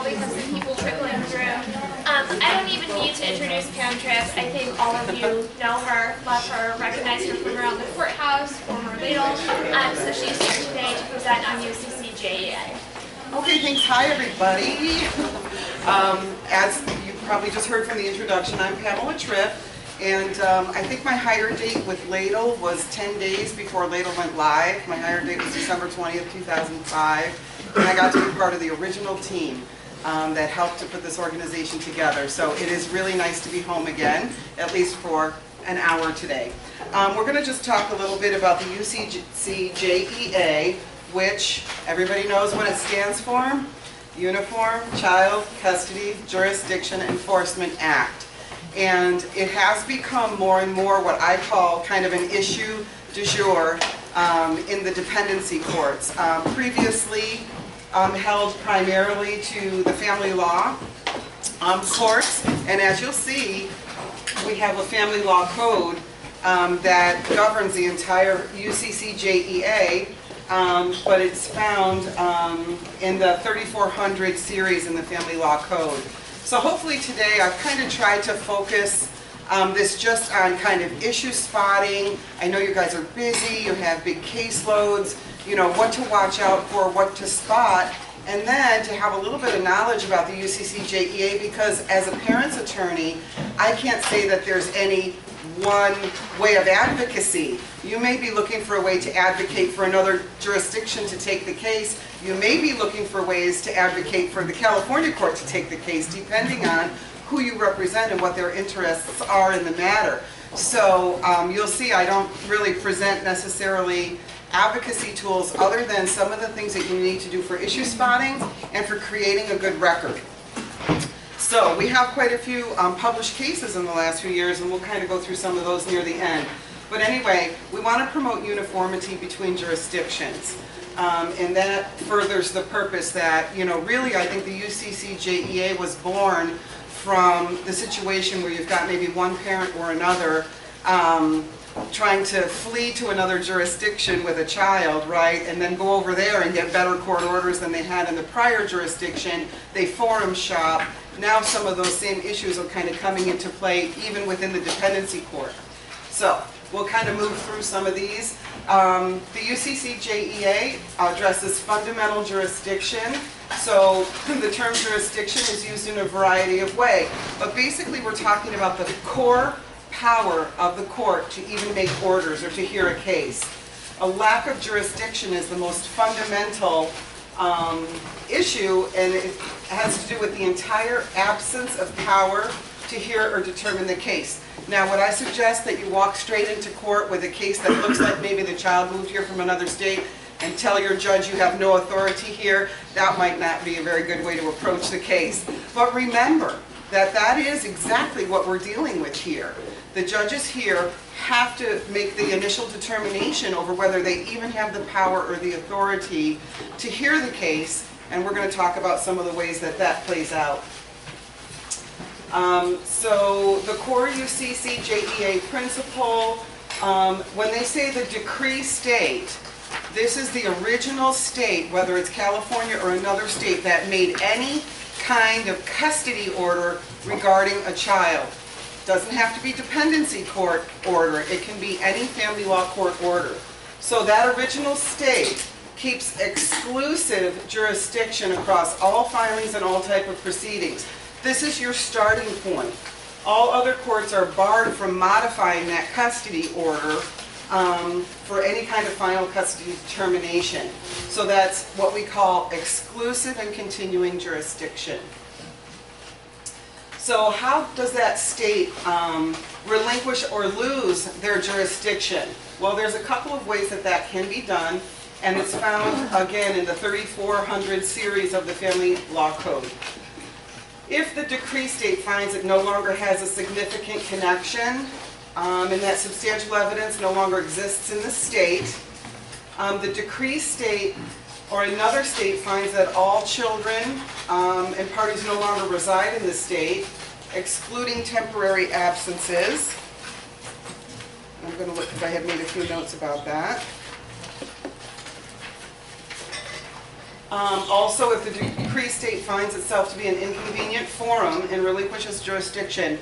now we have some people trickling through. I don't even need to introduce Pam Tripp. I think all of you know her, love her, recognize her from around the courthouse, former LADL. So she's here today to present on UCCJEA. Okay, thanks. Hi, everybody. As you probably just heard from the introduction, I'm Pamela Tripp, and I think my hire date with LADL was 10 days before LADL went live. My hire date was December 20th, 2005, and I got to be part of the original team that helped to put this organization together. So it is really nice to be home again, at least for an hour today. We're going to just talk a little bit about the UCCJEA, which everybody knows what it stands for. Uniform Child Custody Jurisdiction Enforcement Act. And it has become more and more what I call kind of an issue du jour in the dependency courts. Previously held primarily to the family law courts, and as you'll see, we have a family law code that governs the entire UCCJEA. But it's found in the 3400 series in the Family Law Code. So hopefully today I've kind of tried to focus this just on kind of issue spotting. I know you guys are busy, you have big caseloads, you know, what to watch out for, what to spot, and then to have a little bit of knowledge about the UCCJEA, because as a parent's attorney, I can't say that there's any one way of advocacy. You may be looking for a way to advocate for another jurisdiction to take the case. You may be looking for ways to advocate for the California court to take the case, depending on who you represent and what their interests are in the matter. So you'll see I don't really present necessarily advocacy tools other than some of the things that you need to do for issue spotting and for creating a good record. So we have quite a few published cases in the last few years, and we'll kind of go through some of those near the end. But anyway, we want to promote uniformity between jurisdictions, and that furthers the purpose that, you know, really I think the UCCJEA was born from the situation where you've got maybe one parent or another trying to flee to another jurisdiction with a child, right, and then go over there and get better court orders than they had in the prior jurisdiction. They forum shop. Now some of those same issues are kind of coming into play even within the dependency court. So we'll kind of move through some of these. The UCCJEA addresses fundamental jurisdiction. So the term jurisdiction is used in a variety of ways. But basically we're talking about the core power of the court to even make orders or to hear a case. A lack of jurisdiction is the most fundamental issue, and it has to do with the entire absence of power to hear or determine the case. Now, would I suggest that you walk straight into court with a case that looks like maybe the child moved here from another state and tell your judge you have no authority here? That might not be a very good way to approach the case. But remember that that is exactly what we're dealing with here. The judges here have to make the initial determination over whether they even have the power or the authority to hear the case, and we're going to talk about some of the ways that that plays out. So the core UCCJEA principle, when they say the decree state, this is the original state, whether it's California or another state, that made any kind of custody order regarding a child. Doesn't have to be dependency court order. It can be any family law court order. So that original state keeps exclusive jurisdiction across all filings and all type of proceedings. This is your starting point. All other courts are barred from modifying that custody order for any kind of final custody determination. So that's what we call exclusive and continuing jurisdiction. So how does that state relinquish or lose their jurisdiction? Well, there's a couple of ways that that can be done, and it's found again in the 3400 series of the Family Law Code. If the decree state finds it no longer has a significant connection, and that substantial evidence no longer exists in the state, the decree state or another state finds that all children and parties no longer reside in the state, excluding temporary absences. I'm going to look if I have made a few notes about that. Also, if the decree state finds itself to be an inconvenient forum and relinquishes jurisdiction,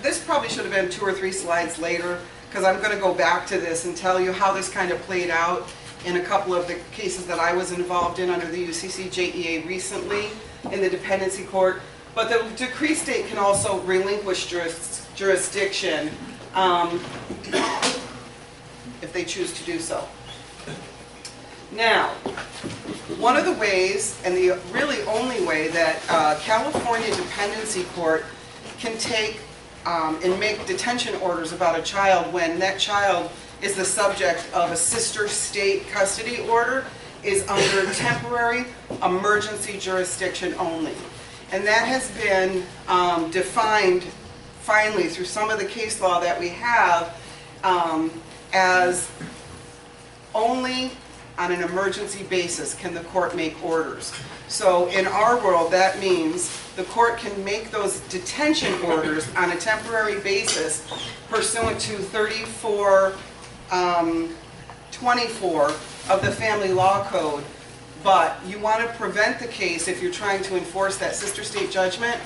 this probably should have been 2 or 3 slides later, because I'm going to go back to this and tell you how this kind of played out in a couple of the cases that I was involved in under the UCCJEA recently in the dependency court. But the decree state can also relinquish jurisdiction if they choose to do so. Now, one of the ways, and the really only way, that California Dependency Court can take and make detention orders about a child when that child is the subject of a sister state custody order is under temporary emergency jurisdiction only. And that has been defined finally through some of the case law that we have as only on an emergency basis can the court make orders. So in our world, that means the court can make those detention orders on a temporary basis pursuant to 3424 of the Family Law Code. But you want to prevent the case, if you're trying to enforce that sister state judgment,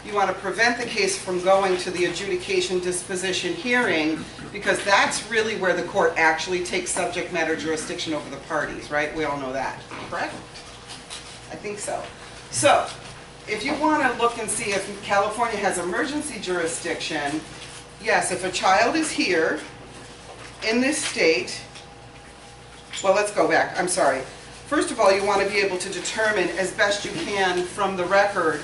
you want to prevent the case from going to the adjudication disposition hearing, because that's really where the court actually takes subject matter jurisdiction over the parties, right? We all know that, correct? I think so. So, if you want to look and see if California has emergency jurisdiction, yes, if a child is here in this state, well, let's go back, I'm sorry. First of all, you want to be able to determine as best you can from the record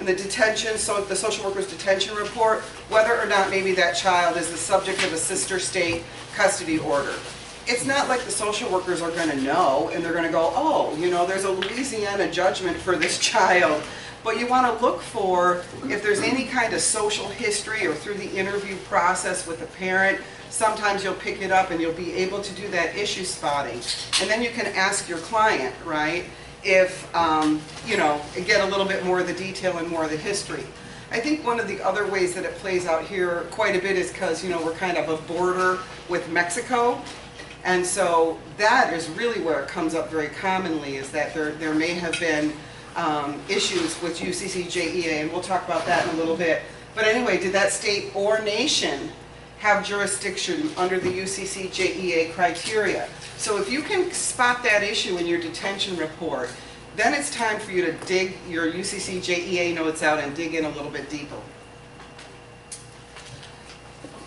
in the detention, so the social worker's detention report, whether or not maybe that child is the subject of a sister state custody order. It's not like the social workers are going to know and they're going to go, oh, you know, there's a Louisiana judgment for this child. But you want to look for if there's any kind of social history or through the interview process with the parent. Sometimes you'll pick it up and you'll be able to do that issue spotting. And then you can ask your client, right, if, you know, get a little bit more of the detail and more of the history. I think one of the other ways that it plays out here quite a bit is because, you know, we're kind of a border with Mexico. And so that is really where it comes up very commonly, is that there may have been issues with UCCJEA, and we'll talk about that in a little bit. But anyway, did that state or nation have jurisdiction under the UCCJEA criteria? So if you can spot that issue in your detention report, then it's time for you to dig your UCCJEA notes out and dig in a little bit deeper.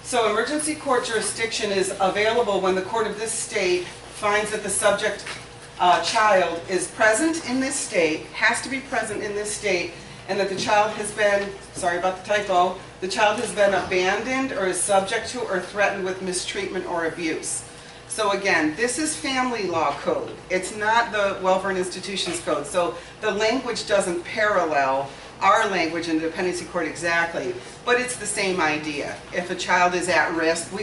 So emergency court jurisdiction is available when the court of this state finds that the subject child is present in this state, has to be present in this state, and that the child has been, sorry about the typo, the child has been abandoned or is subject to or threatened with mistreatment or abuse. So again, this is family law code. It's not the Welfare and Institutions Code. So the language doesn't parallel our language in the dependency court exactly, but it's the same idea. If a child is at risk,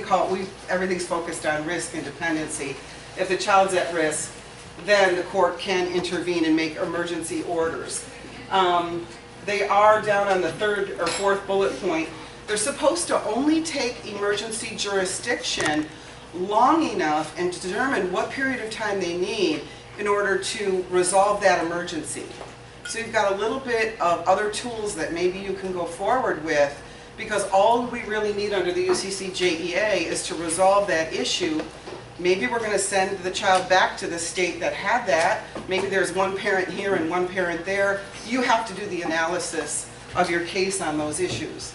everything's focused on risk and dependency. If the child's at risk, then the court can intervene and make emergency orders. They are down on the 3rd or 4th bullet point. They're supposed to only take emergency jurisdiction long enough and determine what period of time they need in order to resolve that emergency. So you've got a little bit of other tools that maybe you can go forward with, because all we really need under the UCCJEA is to resolve that issue. Maybe we're going to send the child back to the state that had that. Maybe there's one parent here and one parent there. You have to do the analysis of your case on those issues.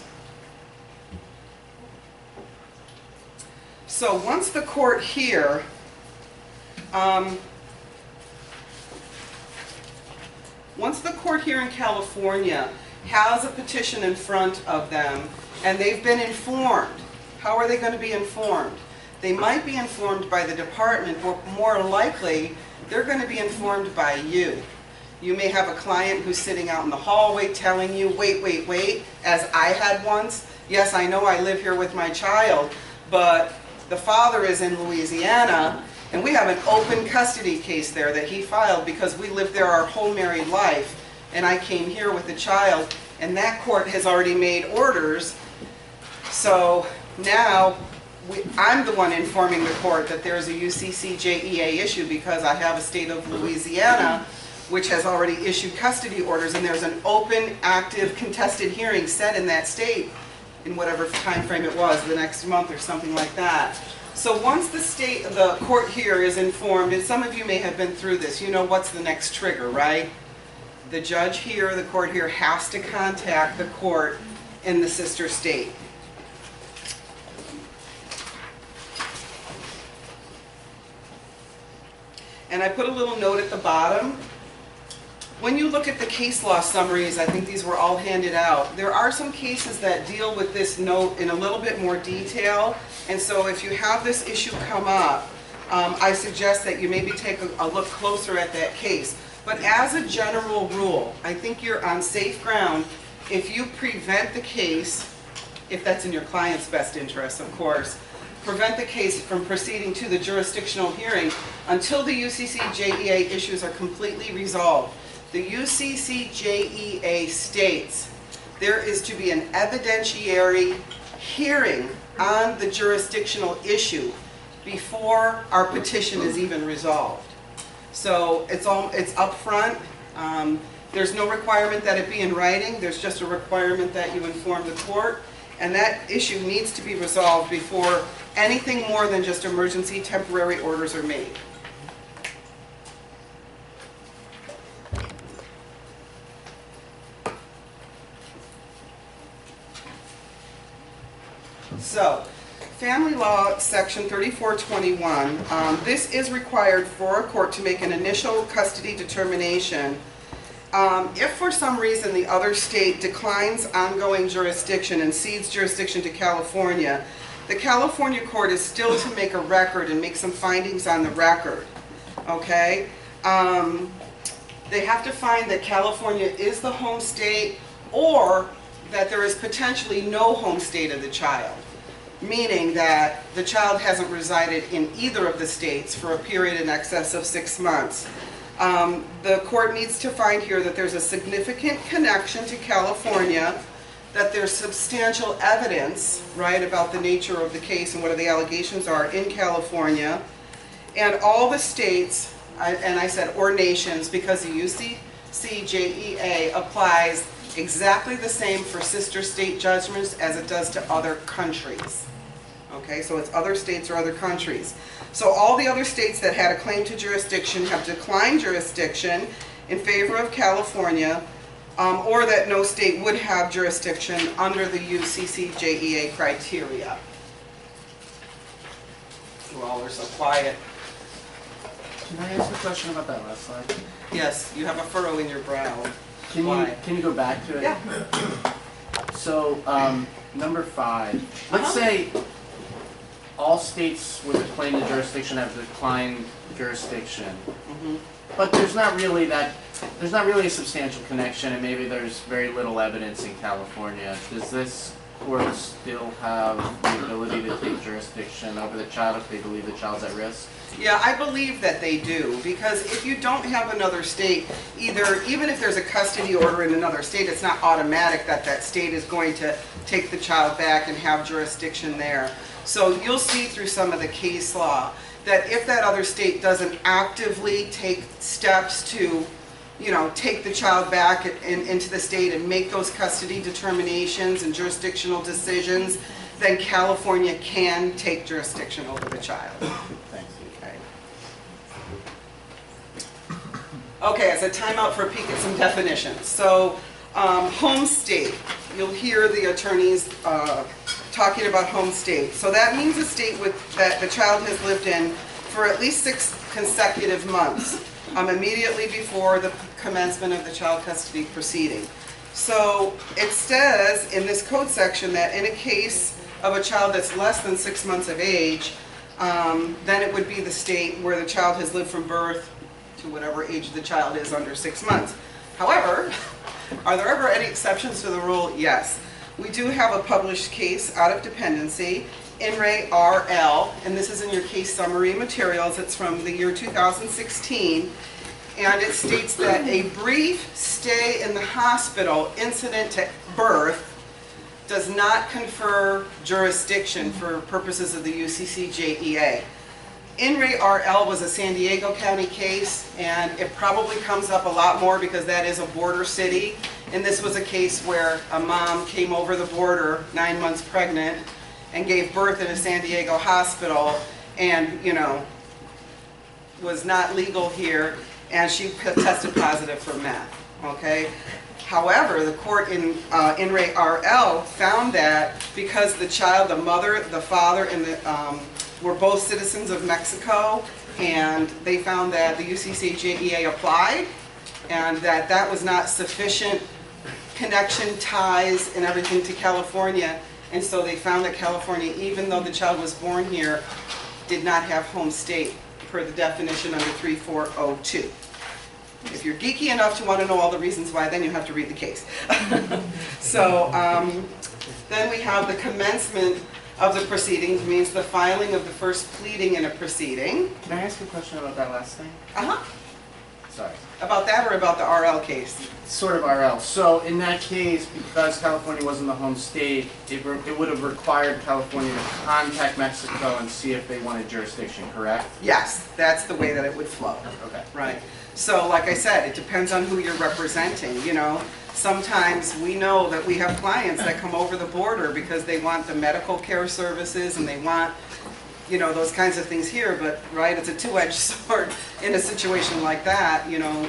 So once the court here in California has a petition in front of them and they've been informed, how are they going to be informed? They might be informed by the department, but more likely they're going to be informed by you. You may have a client who's sitting out in the hallway telling you, wait, wait, wait, as I had once, yes, I know I live here with my child, but the father is in Louisiana, and we have an open custody case there that he filed because we lived there our whole married life, and I came here with the child, and that court has already made orders. So now I'm the one informing the court that there's a UCCJEA issue because I have a state of Louisiana which has already issued custody orders, and there's an open, active, contested hearing set in that state in whatever time frame it was, the next month or something like that. So once the court here is informed, and some of you may have been through this, you know what's the next trigger, right? The judge here, the court here, has to contact the court in the sister state. And I put a little note at the bottom. When you look at the case law summaries, I think these were all handed out, there are some cases that deal with this note in a little bit more detail. And so if you have this issue come up, I suggest that you maybe take a look closer at that case. But as a general rule, I think you're on safe ground if you prevent the case, if that's in your client's best interest, of course, prevent the case from proceeding to the jurisdictional hearing until the UCCJEA issues are completely resolved. The UCCJEA states there is to be an evidentiary hearing on the jurisdictional issue before our petition is even resolved. So it's up front. There's no requirement that it be in writing. There's just a requirement that you inform the court, and that issue needs to be resolved before anything more than just emergency temporary orders are made. So, family law section 3421, this is required for a court to make an initial custody determination. If for some reason the other state declines ongoing jurisdiction and cedes jurisdiction to California, the California court is still to make a record and make some findings on the record, okay? They have to find that California is the home state, or that there is potentially no home state of the child, meaning that the child hasn't resided in either of the states for a period in excess of 6 months. The court needs to find here that there's a significant connection to California, that there's substantial evidence, right, about the nature of the case and what the allegations are in California, and all the states, and I said or nations because the UCCJEA applies exactly the same for sister state judgments as it does to other countries. Okay, so it's other states or other countries. So all the other states that had a claim to jurisdiction have declined jurisdiction in favor of California, or that no state would have jurisdiction under the UCCJEA criteria. You all are so quiet. Can I ask a question about that last slide? Yes, you have a furrow in your brow. Can you go back to it? Yeah. So, number 5. Let's say all states with a claim to jurisdiction have declined jurisdiction, but there's not really a substantial connection, and maybe there's very little evidence in California. Does this court still have the ability to take jurisdiction over the child if they believe the child's at risk? Yeah, I believe that they do, because if you don't have another state, even if there's a custody order in another state, it's not automatic that that state is going to take the child back and have jurisdiction there. So you'll see through some of the case law that if that other state doesn't actively take steps to, take the child back into the state and make those custody determinations and jurisdictional decisions, then California can take jurisdiction over the child. Okay, as a timeout for a peek at some definitions. So, home state. You'll hear the attorneys talking about home state. So that means a state that the child has lived in for at least 6 consecutive months, immediately before the commencement of the child custody proceeding. So it says in this code section that in a case of a child that's less than 6 months of age, then it would be the state where the child has lived from birth to whatever age the child is under 6 months. However, are there ever any exceptions to the rule? Yes. We do have a published case out of dependency, In Re RL, and this is in your case summary materials. It's from the year 2016, and it states that a brief stay in the hospital incident to birth does not confer jurisdiction for purposes of the UCCJEA. In re RL was a San Diego County case, and it probably comes up a lot more because that is a border city. And this was a case where a mom came over the border 9 months pregnant and gave birth in a San Diego hospital, and was not legal here, and she tested positive for meth. Okay. However, the court in re RL found that because the child, the mother, the father, and were both citizens of Mexico, and they found that the UCCJEA applied, and that was not sufficient connection, ties, and everything to California, and so they found that California, even though the child was born here, did not have home state per the definition under 3402. If you're geeky enough to want to know all the reasons why, then you have to read the case. So then we have the commencement of the proceedings, means the filing of the first pleading in a proceeding. Can I ask a question about that last thing? Sorry. About that or about the RL case? Sort of RL. So in that case, because California wasn't the home state, it would have required California to contact Mexico and see if they wanted jurisdiction, correct? Yes, that's the way that it would flow. Okay. Right. So like I said, it depends on who you're representing, Sometimes we know that we have clients that come over the border because they want the medical care services and they want, those kinds of things here, but right, it's a two-edged sword in a situation like that.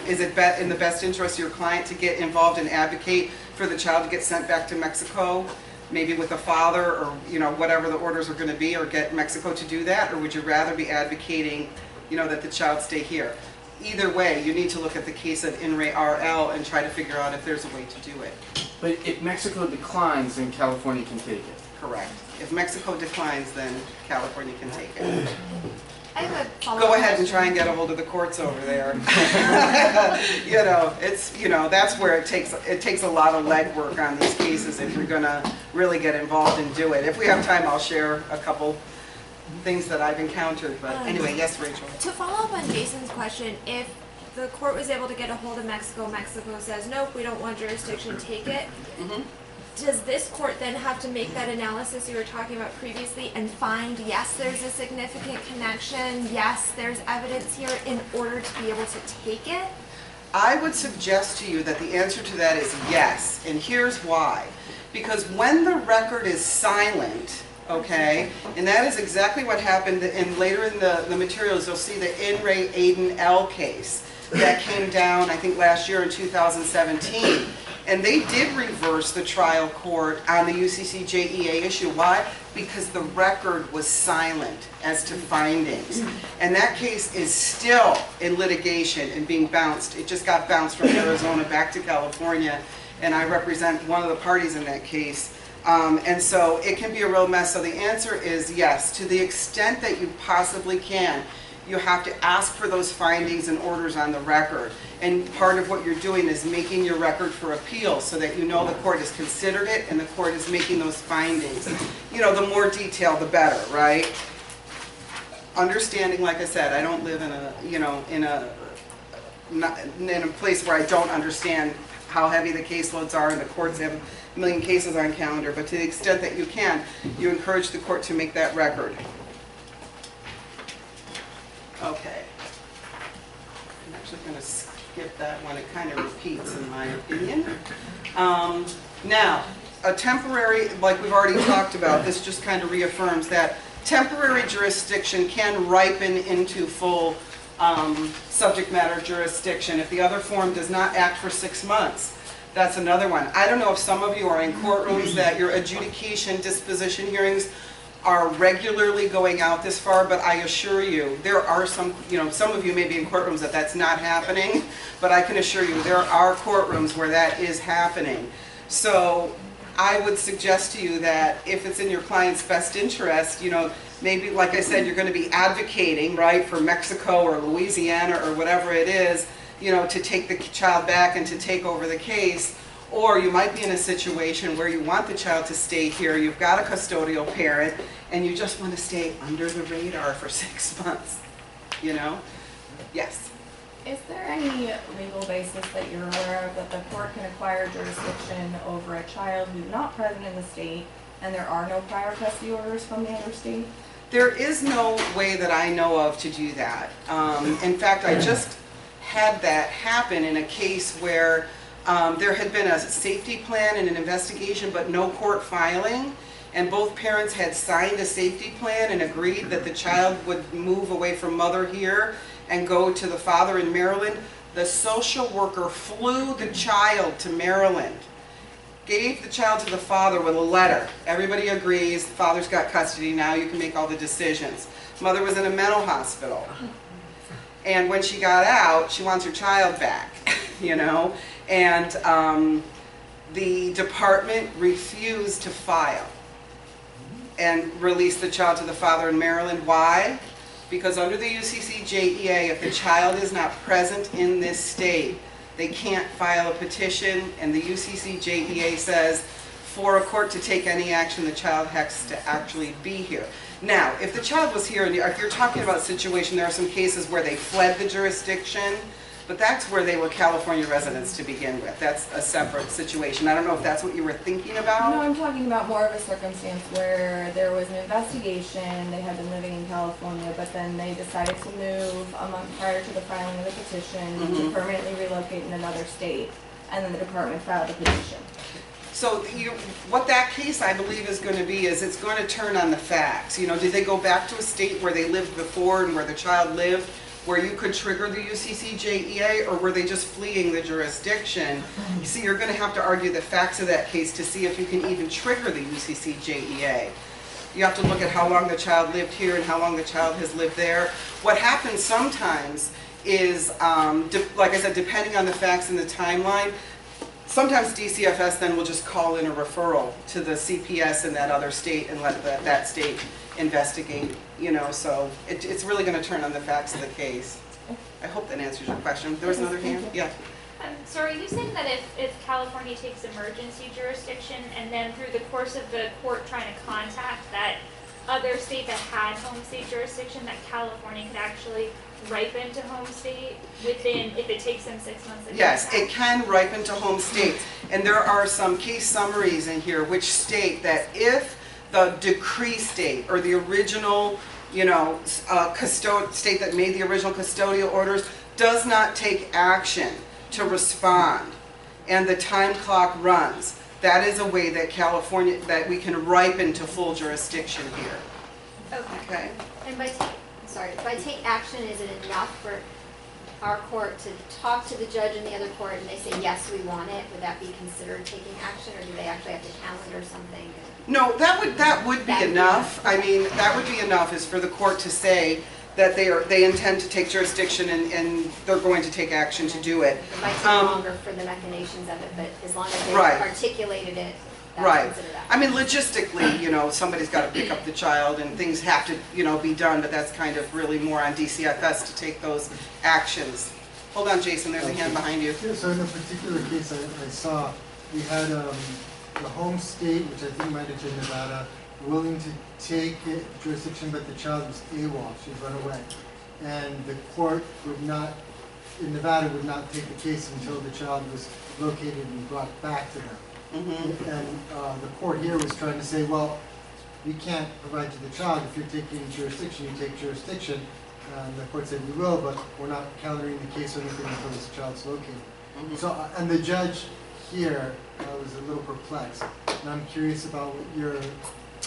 Is it in the best interest of your client to get involved and advocate for the child to get sent back to Mexico, maybe with a father, or whatever the orders are going to be, or get Mexico to do that, or would you rather be advocating that the child stay here? Either way, you need to look at the case of in re RL and try to figure out if there's a way to do it. But if Mexico declines, then California can take it. Correct. If Mexico declines, then California can take it. I have a follow-up Go ahead and try and get a hold of the courts over there. That's where it takes a lot of legwork on these cases if you're going to really get involved and do it. If we have time, I'll share a couple things that I've encountered. But anyway, yes, Rachel. To follow up on Jason's question, if the court was able to get a hold of Mexico, Mexico says, nope, we don't want jurisdiction, take it. Does this court then have to make that analysis you were talking about previously and find, yes, there's a significant connection, yes, there's evidence here, in order to be able to take it? I would suggest to you that the answer to that is yes, and here's why. Because when the record is silent, okay, and that is exactly what happened, and later in the materials you'll see the in re Aiden L case that came down, I think last year in 2017, and they did reverse the trial court on the UCCJEA issue. Why? Because the record was silent as to findings, and that case is still in litigation and being bounced. It just got bounced from Arizona back to California, and I represent one of the parties in that case. And so it can be a real mess. So the answer is yes. To the extent that you possibly can, you have to ask for those findings and orders on the record. And part of what you're doing is making your record for appeal so that you know the court has considered it and the court is making those findings. The more detail, the better, right? Understanding, like I said, I don't live in a place where I don't understand how heavy the caseloads are, and the courts have a million cases on calendar, but to the extent that you can, you encourage the court to make that record. Okay. I'm actually going to skip that one. It kind of repeats in my opinion. Now, a temporary, like we've already talked about, this just kind of reaffirms that temporary jurisdiction can ripen into full subject matter jurisdiction if the other form does not act for 6 months. That's another one. I don't know if some of you are in courtrooms that your adjudication disposition hearings are regularly going out this far, but I assure you, there are some of you may be in courtrooms that that's not happening, but I can assure you there are courtrooms where that is happening. So I would suggest to you that if it's in your client's best interest, maybe, like I said, you're going to be advocating, right, for Mexico or Louisiana or whatever it is, to take the child back and to take over the case. Or you might be in a situation where you want the child to stay here, you've got a custodial parent, and you just want to stay under the radar for 6 months, Yes? Is there any legal basis that you're aware of that the court can acquire jurisdiction over a child who's not present in the state and there are no prior custody orders from the other state? There is no way that I know of to do that. In fact, I just had that happen in a case where there had been a safety plan and an investigation, but no court filing, and both parents had signed a safety plan and agreed that the child would move away from mother here and go to the father in Maryland. The social worker flew the child to Maryland, gave the child to the father with a letter. Everybody agrees, the father's got custody now, you can make all the decisions. Mother was in a mental hospital. And when she got out, she wants her child back, you know? And the department refused to file and release the child to the father in Maryland. Why? Because under the UCCJEA, if the child is not present in this state, they can't file a petition, and the UCCJEA says for a court to take any action, the child has to actually be here. Now, if the child was here, and if you're talking about a situation, there are some cases where they fled the jurisdiction, but that's where they were California residents to begin with. That's a separate situation. I don't know if that's what you were thinking about. No, I'm talking about more of a circumstance where there was an investigation, they had been living in California, but then they decided to move a month prior to the filing of the petition to permanently relocate in another state, and then the department filed a petition. So what that case, I believe, is going to be is it's going to turn on the facts. You know, did they go back to a state where they lived before and where the child lived, where you could trigger the UCCJEA, or were they just fleeing the jurisdiction? You see, you're going to have to argue the facts of that case to see if you can even trigger the UCCJEA. You have to look at how long the child lived here and how long the child has lived there. What happens sometimes is, like I said, depending on the facts and the timeline, sometimes DCFS then will just call in a referral to the CPS in that other state and let that state investigate, you know, so it's really going to turn on the facts of the case. I hope that answers your question. There was another hand? Yeah. So are you saying that if California takes emergency jurisdiction and then through the course of the court trying to contact that other state that had home state jurisdiction, that California could actually ripen to home state within, if it takes them 6 months to Yes, it can ripen to home state. And there are some case summaries in here which state that if the decree state or the original, you know, state that made the original custodial orders does not take action to respond and the time clock runs, that is a way that California, that we can ripen to full jurisdiction here. Okay. And by take action, is it enough for our court to talk to the judge in the other court and they say, yes, we want it? Would that be considered taking action, or do they actually have to calendar something? No, that would be enough. I mean, that would be enough, is for the court to say that they intend to take jurisdiction and they're going to take action to do it. It might take longer for the machinations of it, but as long as they've articulated it, that's considered action. I mean, logistically, you know, somebody's got to pick up the child and things have to, you know, be done, but that's kind of really more on DCFS to take those actions. Hold on, Jason, there's a hand behind you. Yeah, so in a particular case I saw, we had the home state, which I think might have been Nevada, willing to take jurisdiction, but the child was AWOL, she'd run away. And the court would not, in Nevada, would not take the case until the child was located and brought back to them. Mm-hmm. And the court here was trying to say, well, we can't provide to the child. If you're taking jurisdiction, you take jurisdiction. And the court said, we will, but we're not calendaring the case or anything until this child's located. Mm-hmm. So, and the judge here was a little perplexed. And I'm curious about what your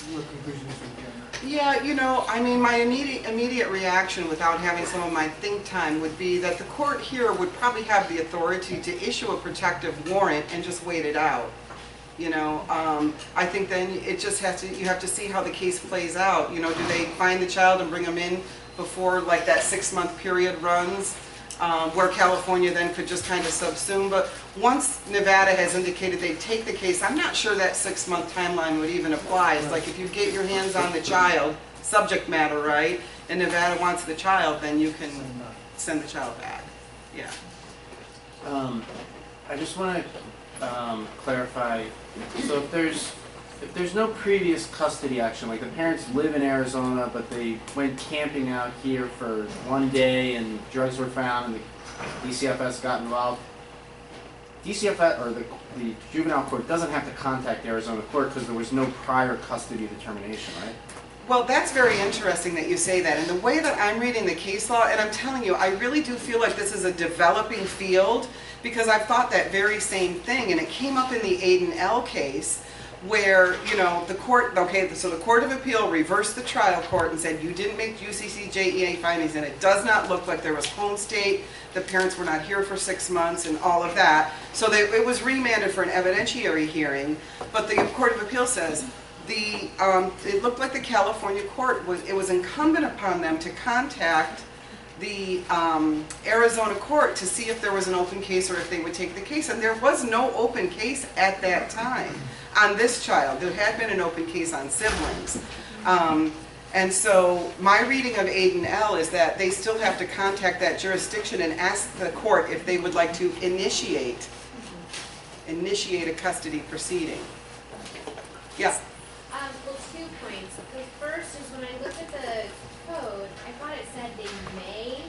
conclusions would be on that. Yeah, you know, I mean, my immediate reaction without having some of my think time would be that the court here would probably have the authority to issue a protective warrant and just wait it out. You know, I think then it just has to, you have to see how the case plays out. You know, do they find the child and bring them in before like that 6-month period runs, where California then could just kind of subsume. But once Nevada has indicated they'd take the case, I'm not sure that 6-month timeline would even apply. It's like if you get your hands on the child, subject matter, right, and Nevada wants the child, then you can send the child back. Yeah. I just want to clarify, so if there's no previous custody action, like the parents live in Arizona but they went camping out here for one day and drugs were found and the DCFS got involved, DCFS or the juvenile court doesn't have to contact the Arizona court because there was no prior custody determination, right? Well, that's very interesting that you say that. And the way that I'm reading the case law, and I'm telling you, I really do feel like this is a developing field, because I've thought that very same thing. And it came up in the Aiden L case where, you know, the court, okay, so the Court of Appeal reversed the trial court and said you didn't make UCCJEA findings, and it does not look like there was home state, the parents were not here for 6 months and all of that. So it was remanded for an evidentiary hearing, but the Court of Appeal says, it looked like the California court it was incumbent upon them to contact the Arizona court to see if there was an open case or if they would take the case. And there was no open case at that time on this child. There had been an open case on siblings. And so my reading of Aiden L is that they still have to contact that jurisdiction and ask the court if they would like to initiate a custody proceeding. Yeah. Well, 2 points. The first is when I looked at the code, I thought it said they may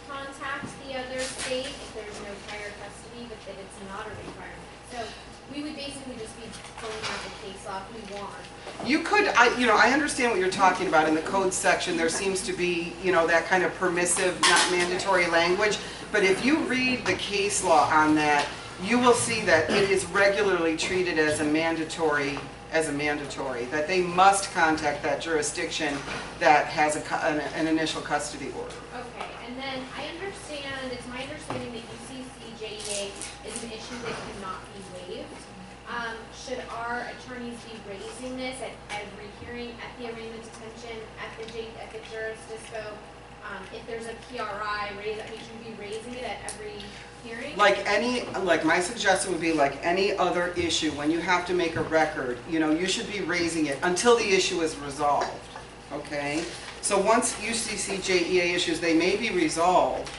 contact the other state if there's no prior custody, but that it's not a requirement. So we would basically just be pulling out the case law if we want. You could, I understand what you're talking about. In the code section, there seems to be, that kind of permissive, not mandatory language. But if you read the case law on that, you will see that it is regularly treated as a mandatory, that they must contact that jurisdiction that has an initial custody order. Okay, and then it's my understanding that UCCJEA is an issue that cannot be waived. Should our attorneys be raising this at every hearing, at the arraignment detention, at the juris dispo? If there's a PRI, should we be raising it at every hearing? Like my suggestion would be like any other issue, when you have to make a record, you should be raising it until the issue is resolved, okay? So once UCCJEA issues, they may be resolved,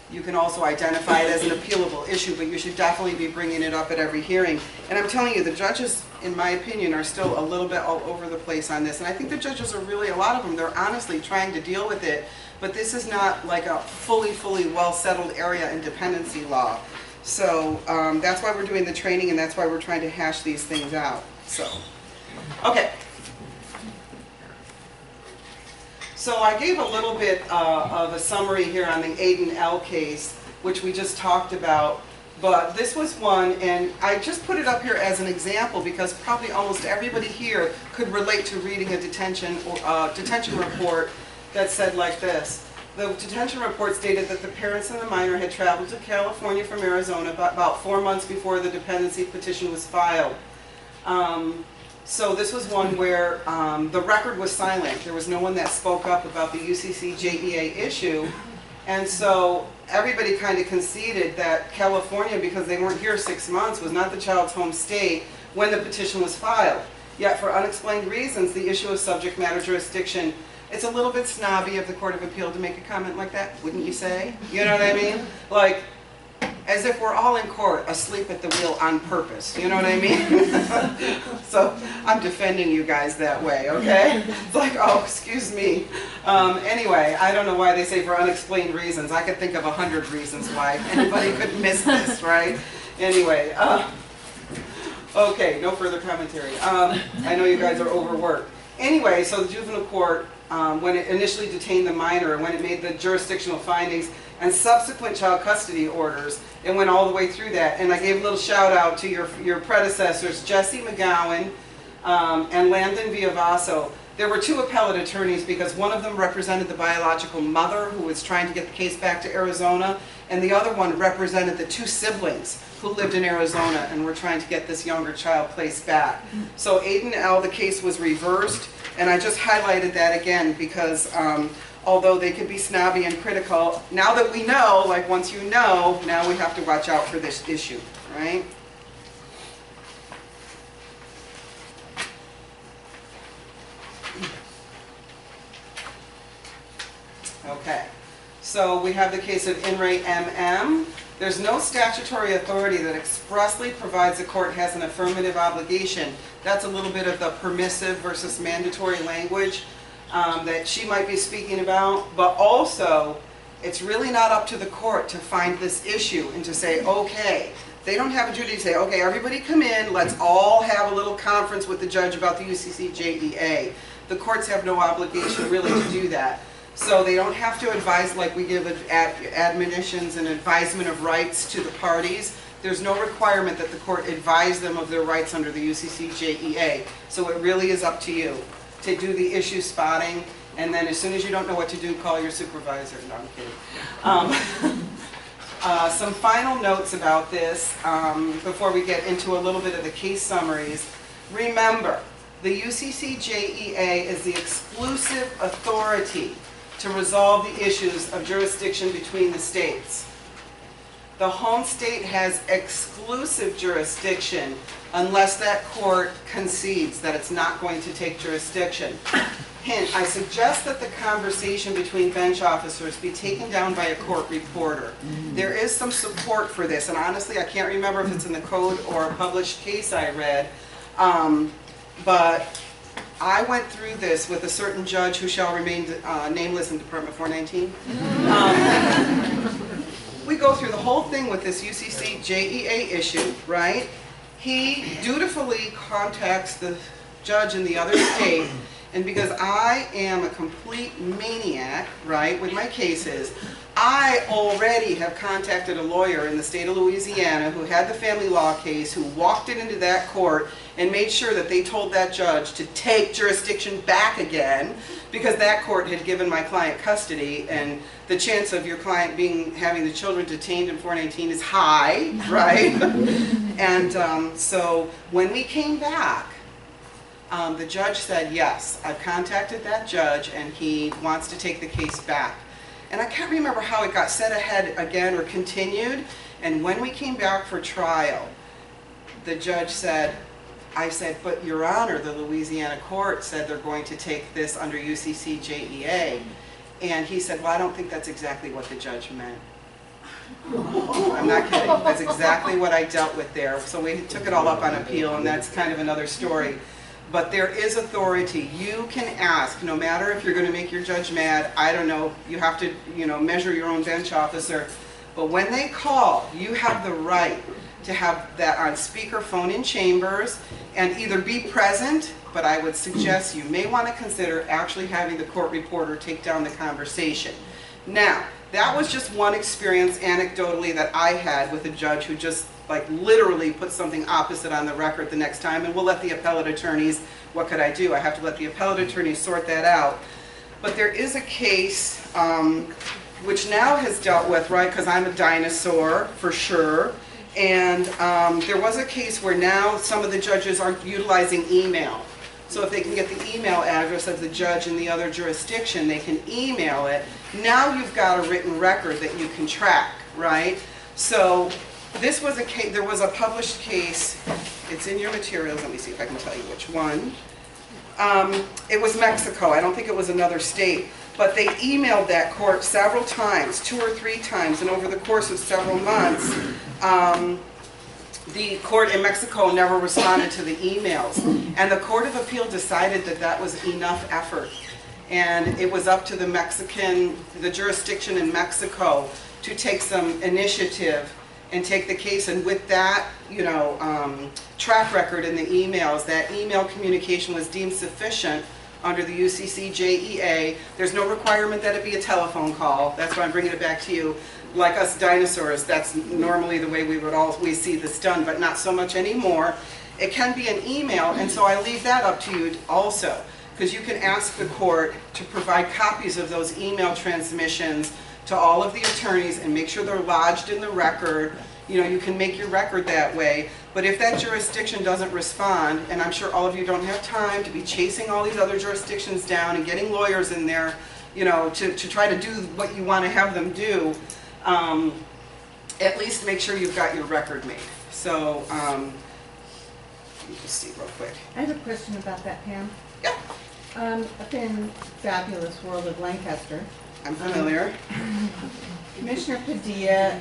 you can also identify it as an appealable issue, but you should definitely be bringing it up at every hearing. And I'm telling you, the judges, in my opinion, are still a little bit all over the place on this. And I think the judges are really, a lot of them, they're honestly trying to deal with it, but this is not like a fully well-settled area in dependency law. So that's why we're doing the training, and that's why we're trying to hash these things out. So, okay. So I gave a little bit of a summary here on the Aiden L case, which we just talked about, but this was one, and I just put it up here as an example because probably almost everybody here could relate to reading a detention report that said like this. The detention report stated that the parents and the minor had traveled to California from Arizona about 4 months before the dependency petition was filed. So this was one where the record was silent. There was no one that spoke up about the UCCJEA issue. And so everybody kind of conceded that California, because they weren't here 6 months, was not the child's home state when the petition was filed. Yet for unexplained reasons, the issue of subject matter jurisdiction, it's a little bit snobby of the Court of Appeal to make a comment like that, wouldn't you say? You know what I mean? Like, as if we're all in court asleep at the wheel on purpose, you know what I mean? So I'm defending you guys that way, okay? It's like, oh, excuse me. Anyway, I don't know why they say for unexplained reasons. I could think of 100 reasons why anybody could miss this, right? Anyway, okay, no further commentary. I know you guys are overworked. Anyway, so the juvenile court, when it initially detained the minor and when it made the jurisdictional findings and subsequent child custody orders, it went all the way through that. And I gave a little shout out to your predecessors, Jesse McGowan and Landon Villavaso. There were 2 appellate attorneys because one of them represented the biological mother who was trying to get the case back to Arizona, and the other one represented the 2 siblings who lived in Arizona and were trying to get this younger child placed back. So Aiden L, the case was reversed, and I just highlighted that again because although they could be snobby and critical, now that we know, like once you know, now we have to watch out for this issue, right? Okay, so we have the case of In Re MM. There's no statutory authority that expressly provides the court has an affirmative obligation. That's a little bit of the permissive versus mandatory language that she might be speaking about, but also it's really not up to the court to find this issue and to say, okay, They don't have a duty to say, okay, everybody come in, let's all have a little conference with the judge about the UCCJEA. The courts have no obligation really to do that. So they don't have to advise like we give admonitions and advisement of rights to the parties. There's no requirement that the court advise them of their rights under the UCCJEA. So it really is up to you to do the issue spotting, and then as soon as you don't know what to do, call your supervisor. No, I'm kidding. Some final notes about this before we get into a little bit of the case summaries. Remember, the UCCJEA is the exclusive authority to resolve the issues of jurisdiction between the states. The home state has exclusive jurisdiction unless that court concedes that it's not going to take jurisdiction. Hint, I suggest that the conversation between bench officers be taken down by a court reporter. There is some support for this, and honestly I can't remember if it's in the code or a published case I read, but I went through this with a certain judge who shall remain nameless in Department 419. We go through the whole thing with this UCCJEA issue, right? He dutifully contacts the judge in the other state, and because I am a complete maniac, right, with my cases, I already have contacted a lawyer in the state of Louisiana who had the family law case, who walked it into that court and made sure that they told that judge to take jurisdiction back again, because that court had given my client custody, and the chance of your client having the children detained in 419 is high, right? And so when we came back, the judge said, yes, I've contacted that judge and he wants to take the case back. And I can't remember how it got set ahead again or continued, and when we came back for trial, the judge said, I said, but Your Honor, the Louisiana court said they're going to take this under UCCJEA. And he said, well, I don't think that's exactly what the judge meant. I'm not kidding. That's exactly what I dealt with there. So we took it all up on appeal, and that's kind of another story. But there is authority. You can ask, no matter if you're going to make your judge mad, I don't know, you have to, measure your own bench officer. But when they call, you have the right to have that on speakerphone in chambers and either be present, but I would suggest you may want to consider actually having the court reporter take down the conversation. Now, that was just one experience anecdotally that I had with a judge who just like literally put something opposite on the record the next time, and we'll let the appellate attorneys, what could I do? I have to let the appellate attorneys sort that out. But there is a case which now has dealt with, right, because I'm a dinosaur for sure, and there was a case where now some of the judges are utilizing email. So if they can get the email address of the judge in the other jurisdiction, they can email it. Now you've got a written record that you can track, right? So this was a case, there was a published case, it's in your materials, let me see if I can tell you which one. It was Mexico, I don't think it was another state, but they emailed that court several times, 2 or 3 times, and over the course of several months, the court in Mexico never responded to the emails. And the Court of Appeal decided that that was enough effort. And it was up to the jurisdiction in Mexico to take some initiative and take the case. And with that, track record in the emails, that email communication was deemed sufficient under the UCCJEA. There's no requirement that it be a telephone call. That's why I'm bringing it back to you. Like us dinosaurs, that's normally the way we would always see this done, but not so much anymore. It can be an email, and so I leave that up to you also, because you can ask the court to provide copies of those email transmissions to all of the attorneys and make sure they're lodged in the record. You can make your record that way, but if that jurisdiction doesn't respond, and I'm sure all of you don't have time to be chasing all these other jurisdictions down and getting lawyers in there, to try to do what you want to have them do, at least make sure you've got your record made. So, let me just see real quick. I have a question about that, Pam. Yeah. Up in Fabulous World of Lancaster, I'm familiar. Commissioner Padilla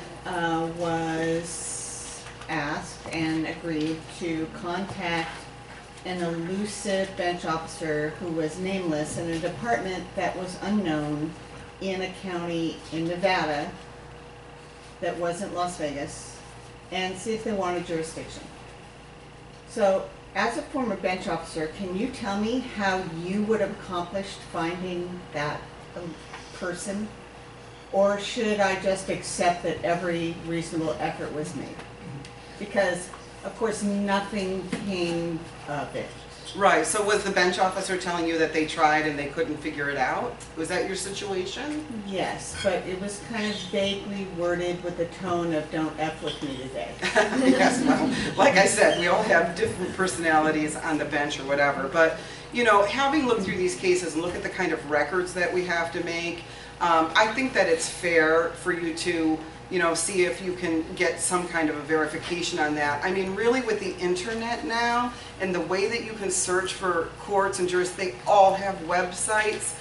was asked and agreed to contact an elusive bench officer who was nameless in a department that was unknown in a county in Nevada that wasn't Las Vegas, and see if they wanted jurisdiction. So, as a former bench officer, can you tell me how you would have accomplished finding that person? Or should I just accept that every reasonable effort was made? Because, of course, nothing came of it. Right, so was the bench officer telling you that they tried and they couldn't figure it out? Was that your situation? Yes, but it was kind of vaguely worded with the tone of "don't F with me today." Yes, well, like I said, we all have different personalities on the bench or whatever, but, you know, having looked through these cases and look at the kind of records that we have to make, I think that it's fair for you to, you know, see if you can get some kind of a verification on that. I mean, really with the internet now and the way that you can search for courts and jurisdictions, they all have websites.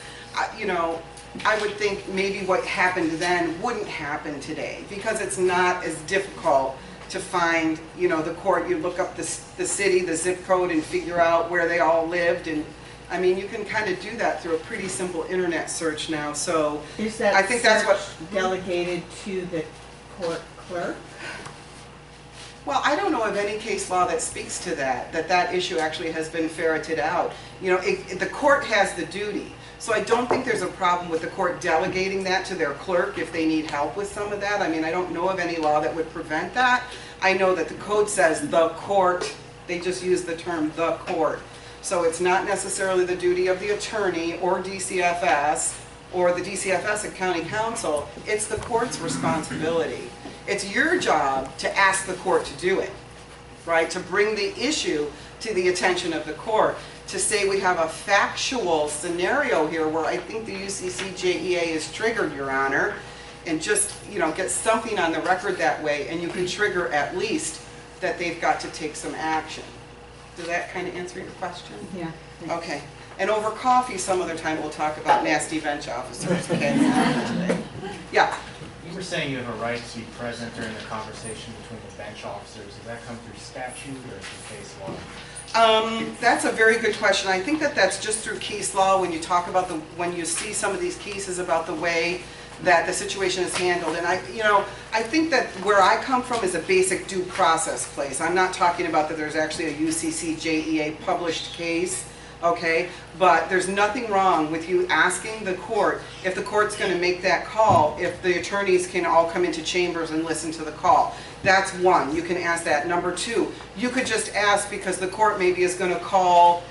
You know, I would think maybe what happened then wouldn't happen today because it's not as difficult to find, you know, the court. You look up the city, the zip code, and figure out where they all lived. And I mean, you can kind of do that through a pretty simple internet search now. So Is that I think that's what delegated to the court clerk? Well, I don't know of any case law that speaks to that issue actually has been ferreted out. You know, the court has the duty. So I don't think there's a problem with the court delegating that to their clerk if they need help with some of that. I mean, I don't know of any law that would prevent that. I know that the code says the court, they just use the term the court. So it's not necessarily the duty of the attorney or DCFS or the DCFS at county council. It's the court's responsibility. It's your job to ask the court to do it, right? To bring the issue to the attention of the court. To say we have a factual scenario here where I think the UCCJEA is triggered, Your Honor, and just, you know, get something on the record that way, and you can trigger at least that they've got to take some action. Does that kind of answer your question? Yeah. Okay. And over coffee some other time we'll talk about nasty bench officers. Okay. Yeah. You were saying you have a right to be present during the conversation between the bench officers. Does that come through statute or through case law? That's a very good question. I think that that's just through case law when you talk about when you see some of these cases about the way that the situation is handled. And I think that where I come from is a basic due process place. I'm not talking about that there's actually a UCCJEA published case, okay? But there's nothing wrong with you asking the court if the court's going to make that call, if the attorneys can all come into chambers and listen to the call. That's one. You can ask that. Number two, you could just ask because the court maybe is going to call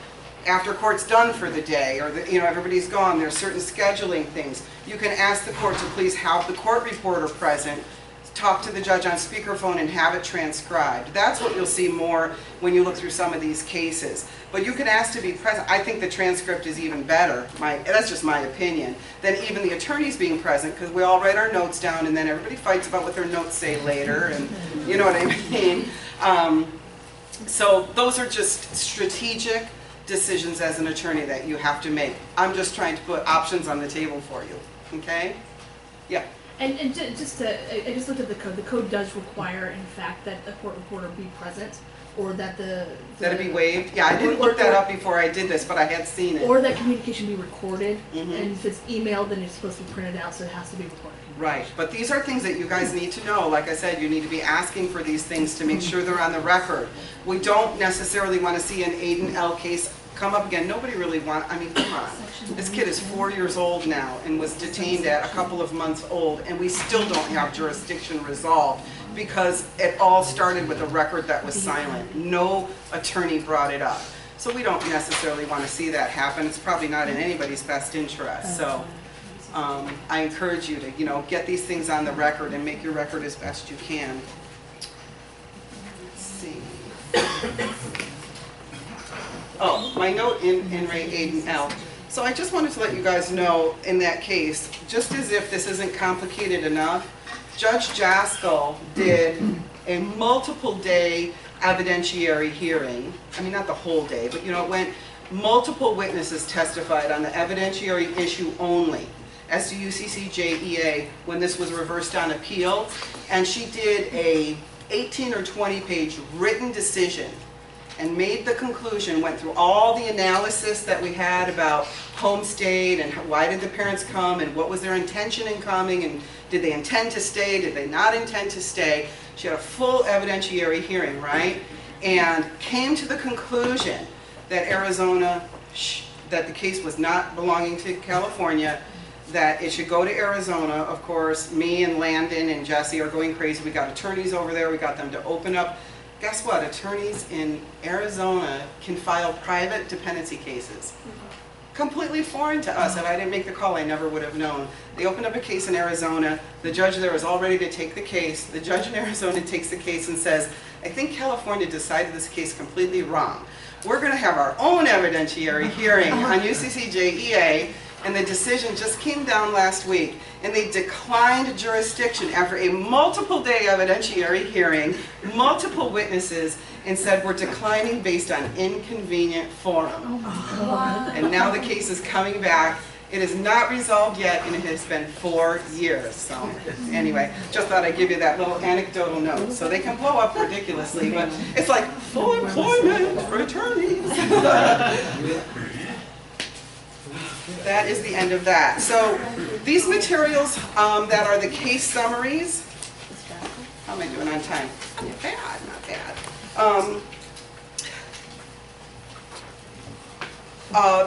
after court's done for the day, or everybody's gone. There's certain scheduling things. You can ask the court to please have the court reporter present, talk to the judge on speakerphone, and have it transcribed. That's what you'll see more when you look through some of these cases. But you can ask to be present. I think the transcript is even better. That's just my opinion, than even the attorneys being present, because we all write our notes down and then everybody fights about what their notes say later, and you know what I mean? So those are just strategic decisions as an attorney that you have to make. I'm just trying to put options on the table for you, okay? Yeah. And I just looked at the code. The code does require, in fact, that a court reporter be present, or that that it be waived. Yeah, I didn't look that up before I did this, but I had seen it. Or that communication be recorded, and if it's emailed, then it's supposed to be printed out, so it has to be recorded. Right, but these are things that you guys need to know. Like I said, you need to be asking for these things to make sure they're on the record. We don't necessarily want to see an Aiden L. case come up again. Nobody really wants, I mean, come on. This kid is 4 years old now and was detained at a couple of months old, and we still don't have jurisdiction resolved because it all started with a record that was silent. No attorney brought it up. So we don't necessarily want to see that happen. It's probably not in anybody's best interest. So I encourage you to, get these things on the record and make your record as best you can. Let's see. Oh, my note in Ray Aiden L. So I just wanted to let you guys know, in that case, just as if this isn't complicated enough, Judge Jaskell did a multiple-day evidentiary hearing. I mean, not the whole day, but it went, multiple witnesses testified on the evidentiary issue only as to UCCJEA when this was reversed on appeal. And she did a 18 or 20 page written decision and made the conclusion, went through all the analysis that we had about home state and why did the parents come and what was their intention in coming and did they intend to stay, did they not intend to stay. She had a full evidentiary hearing, right? And came to the conclusion that Arizona, that the case was not belonging to California, that it should go to Arizona. Of course, me and Landon and Jesse are going crazy. We got attorneys over there. We got them to open up. Guess what? Attorneys in Arizona can file private dependency cases. Completely foreign to us. If I didn't make the call, I never would have known. They opened up a case in Arizona. The judge there is all ready to take the case. The judge in Arizona takes the case and says, I think California decided this case completely wrong. We're going to have our own evidentiary hearing on UCCJEA, and the decision just came down last week, and they declined jurisdiction after a multiple-day evidentiary hearing, multiple witnesses, and said we're declining based on inconvenient forum. And now the case is coming back. It is not resolved yet, and it has been 4 years. So anyway, just thought I'd give you that little anecdotal note. So they can blow up ridiculously, but it's like full employment for attorneys. That is the end of that. So these materials that are the case summaries, how am I doing on time? Not bad, not bad.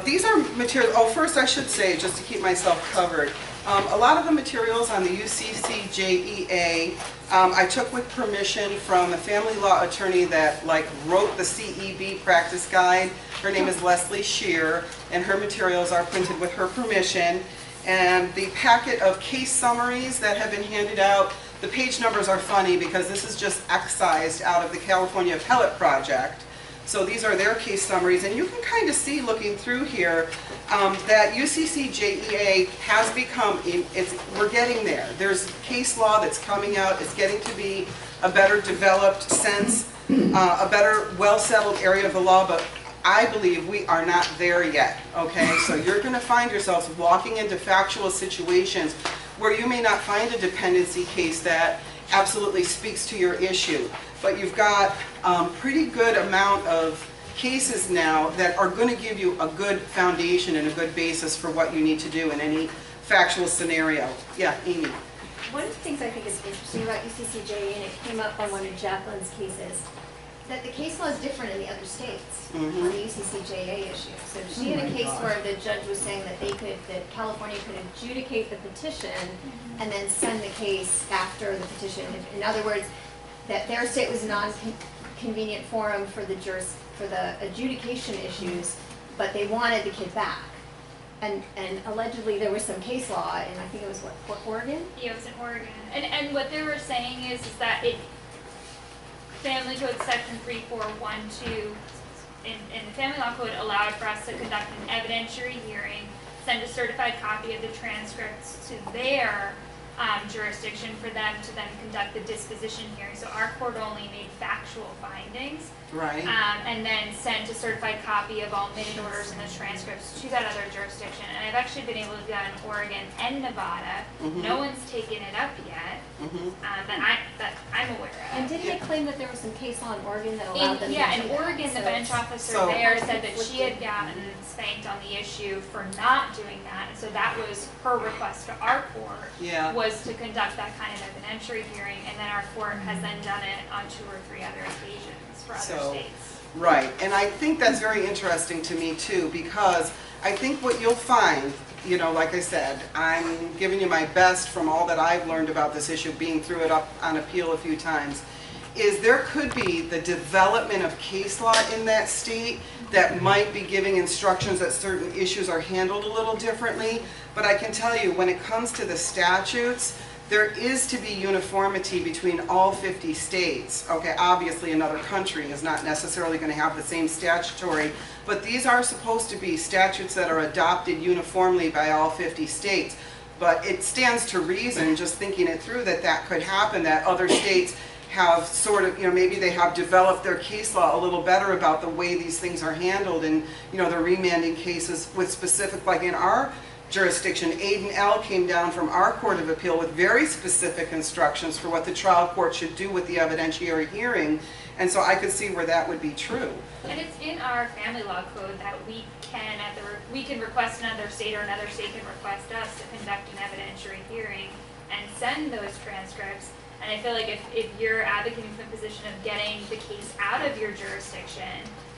These are materials, oh, first I should say, just to keep myself covered, a lot of the materials on the UCCJEA I took with permission from a family law attorney that wrote the CEB practice guide. Her name is Leslie Shear, and her materials are printed with her permission. And the packet of case summaries that have been handed out, the page numbers are funny because this is just excised out of the California Appellate Project. So these are their case summaries, and you can kind of see looking through here that UCCJEA has become, we're getting there. There's case law that's coming out. It's getting to be a better developed sense, a better well-settled area of the law, but I believe we are not there yet, okay? So you're going to find yourselves walking into factual situations where you may not find a dependency case that absolutely speaks to your issue. But you've got a pretty good amount of cases now that are going to give you a good foundation and a good basis for what you need to do in any factual scenario. Yeah, Amy. One of the things I think is interesting about UCCJEA, and it came up on one of Jacqueline's cases, that the case law is different in the other states on the UCCJEA issue. So she had a case where the judge was saying that that California could adjudicate the petition and then send the case after the petition. In other words, that their state was a non-convenient forum for the adjudication issues, but they wanted the kid back. And allegedly there was some case law, and I think it was what, Oregon? Yeah, it was in Oregon. And what they were saying is that Family Code Section 3412 in the Family Law Code allowed for us to conduct an evidentiary hearing, send a certified copy of the transcripts to their jurisdiction for them to then conduct the disposition hearing. So our court only made factual findings. Right. And then sent a certified copy of all minute orders and the transcripts to that other jurisdiction. And I've actually been able to do that in Oregon and Nevada. No one's taken it up yet, that I'm aware of. And didn't they claim that there was some case law in Oregon that allowed them to do Yeah, in that? Oregon, the So bench officer So- there said that she had gotten spanked on the issue for not doing that. And so that was her request to our court, Yeah. was to conduct that kind of evidentiary hearing. And then our court has then done it on 2 or 3 other occasions for other states. Right, and I think that's very interesting to me too, because I think what you'll find, you know, like I said, I'm giving you my best from all that I've learned about this issue, being through it up on appeal a few times, is there could be the development of case law in that state that might be giving instructions that certain issues are handled a little differently. But I can tell you, when it comes to the statutes, there is to be uniformity between all 50 states. Okay, obviously another country is not necessarily going to have the same statutory, but these are supposed to be statutes that are adopted uniformly by all 50 states. But it stands to reason, just thinking it through, that that could happen, that other states have sort of, you know, maybe they have developed their case law a little better about the way these things are handled, and, you know, the remanding cases with specific, like in our jurisdiction, Aiden L. came down from our Court of Appeal with very specific instructions for what the trial court should do with the evidentiary hearing, and so I could see where that would be true. And it's in our family law code that we can request another state, or another state can request us to conduct an evidentiary hearing and send those transcripts. And I feel like if you're advocating for the position of getting the case out of your jurisdiction,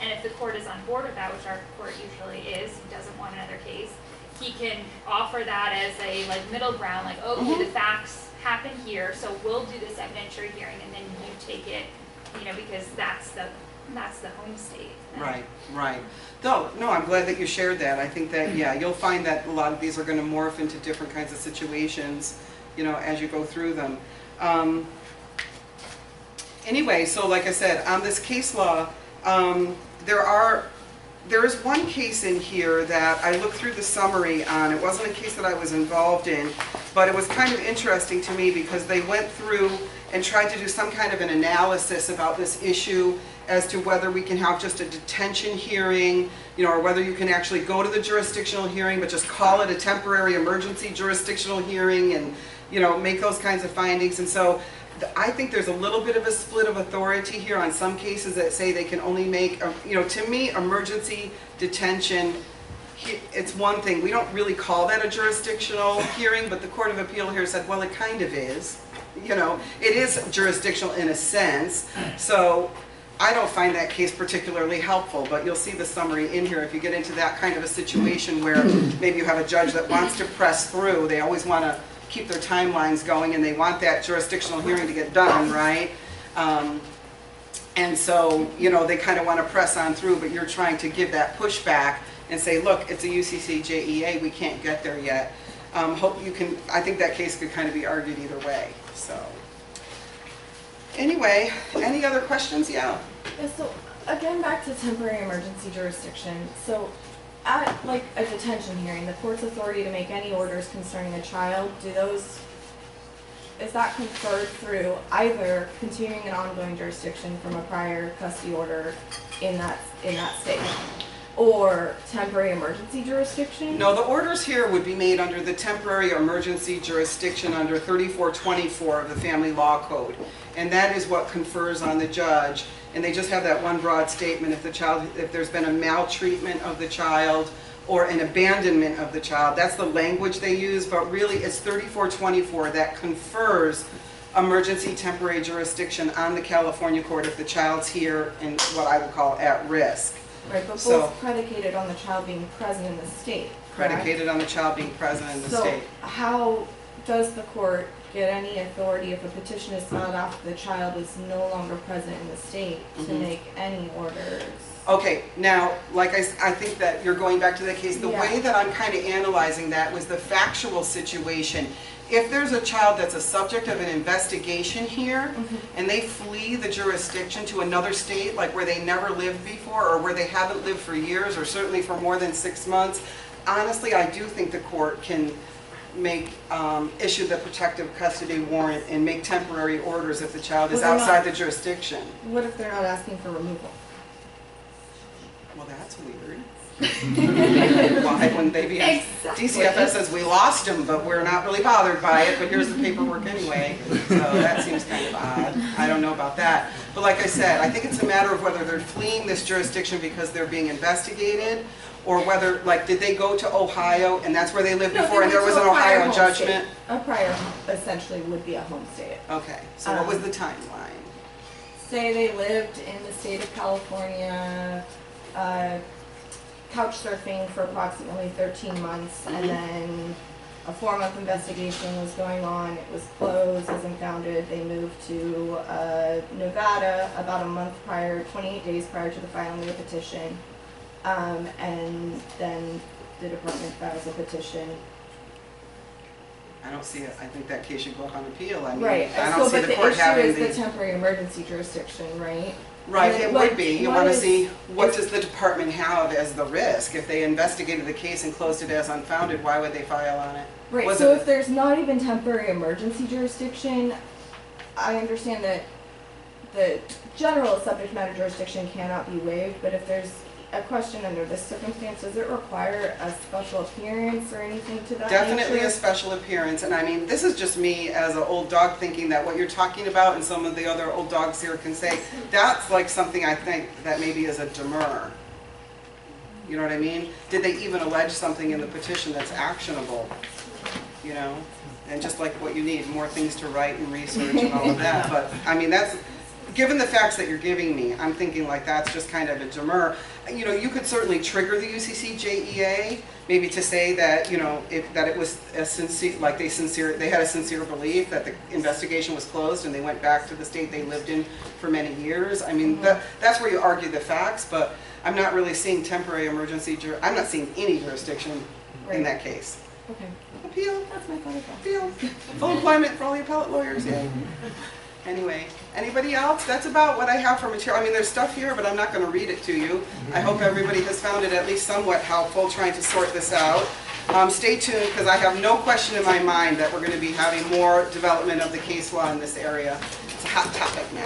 and if the court is on board with that, which our court usually is, he doesn't want another case, he can offer that as a like middle ground, like, okay, the facts happen here, so we'll do this evidentiary hearing, and then you take it, you know, because that's the home state. Right, right. No, I'm glad that you shared that. I think that, yeah, you'll find that a lot of these are going to morph into different kinds of situations, you know, as you go through them. Anyway, so like I said, on this case law, there is one case in here that I looked through the summary on. It wasn't a case that I was involved in, but it was kind of interesting to me because they went through and tried to do some kind of an analysis about this issue as to whether we can have just a detention hearing, you know, or whether you can actually go to the jurisdictional hearing but just call it a temporary emergency jurisdictional hearing and, you know, make those kinds of findings. And so I think there's a little bit of a split of authority here on some cases that say they can only make, you know, to me, emergency detention, it's one thing. We don't really call that a jurisdictional hearing, but the Court of Appeal here said, well, it kind of is. You know, it is jurisdictional in a sense. So I don't find that case particularly helpful, but you'll see the summary in here. If you get into that kind of a situation where maybe you have a judge that wants to press through, they always want to keep their timelines going and they want that jurisdictional hearing to get done, right? And so, you know, they kind of want to press on through, but you're trying to give that pushback and say, look, it's a UCCJEA, we can't get there yet. Hope you can, I think that case could kind of be argued either way, so. Anyway, any other questions? Yeah. So again, back to temporary emergency jurisdiction. So at like a detention hearing, the court's authority to make any orders concerning a child, is that conferred through either continuing an ongoing jurisdiction from a prior custody order in that state, or temporary emergency jurisdiction? No, the orders here would be made under the temporary emergency jurisdiction under 3424 of the Family Law Code. And that is what confers on the judge. And they just have that one broad statement, if there's been a maltreatment of the child or an abandonment of the child, that's the language they use, but really it's 3424 that confers emergency temporary jurisdiction on the California court if the child's here in what I would call at risk. Right, but both predicated on the child being present in the state, correct? Predicated on the child being present in the state. So how does the court get any authority if a petition is filed after the child is no longer present in the state to make any orders? Okay, now, like I think that you're going back to the case. The way that I'm kind of analyzing that was the factual situation. If there's a child that's a subject of an investigation here, and they flee the jurisdiction to another state, like where they never lived before, or where they haven't lived for years, or certainly for more than 6 months, honestly, I do think the court can issue the protective custody warrant and make temporary orders if the child is outside the jurisdiction. What if they're not asking for removal? Well, that's weird. Why wouldn't they be? Exactly. DCFS says we lost him, but we're not really bothered by it, but here's the paperwork anyway. So that seems kind of odd. I don't know about that. But like I said, I think it's a matter of whether they're fleeing this jurisdiction because they're being investigated, or whether, like, did they go to Ohio and that's where they lived before and there was an Ohio judgment? A prior essentially would be a home state. Okay, so what was the timeline? Say they lived in the state of California, couch surfing for approximately 13 months, and then a 4-month investigation was going on. It was closed as impounded. They moved to Nevada about a month prior, 28 days prior to the filing of the petition, and then the department files a petition. I don't see it. I think that case should go up on appeal. I mean, Right. I don't see the court having the issue is the temporary emergency jurisdiction, right? Right, it would be. You want to see what does the department have as the risk. If they investigated the case and closed it as unfounded, why would they file on it? Right, so if there's not even temporary emergency jurisdiction, I understand that the general subject matter jurisdiction cannot be waived, but if there's a question under this circumstance, does it require a special appearance or anything to that Definitely nature? a special appearance, and I mean, this is just me as an old dog thinking that what you're talking about, and some of the other old dogs here can say, that's like something I think that maybe is a demur. You know what I mean? Did they even allege something in the petition that's actionable? you know? And just like what you need, more things to write and research and all of that. But, I mean, that's, given the facts that you're giving me, I'm thinking like that's just kind of a demur. You know, you could certainly trigger the UCCJEA, maybe to say that, you know, that it was a sincere, like they had a sincere belief that the investigation was closed and they went back to the state they lived in for many years. I mean, that's where you argue the facts, but I'm not really seeing temporary emergency, I'm not seeing any jurisdiction in that case. Okay. Appeal, That's my thought as well. appeal, full employment for all the appellate lawyers, yay. Anyway, anybody else? That's about what I have for material. I mean, there's stuff here, but I'm not going to read it to you. I hope everybody has found it at least somewhat helpful trying to sort this out. Stay tuned, because I have no question in my mind that we're going to be having more development of the case law in this area. It's a hot topic now.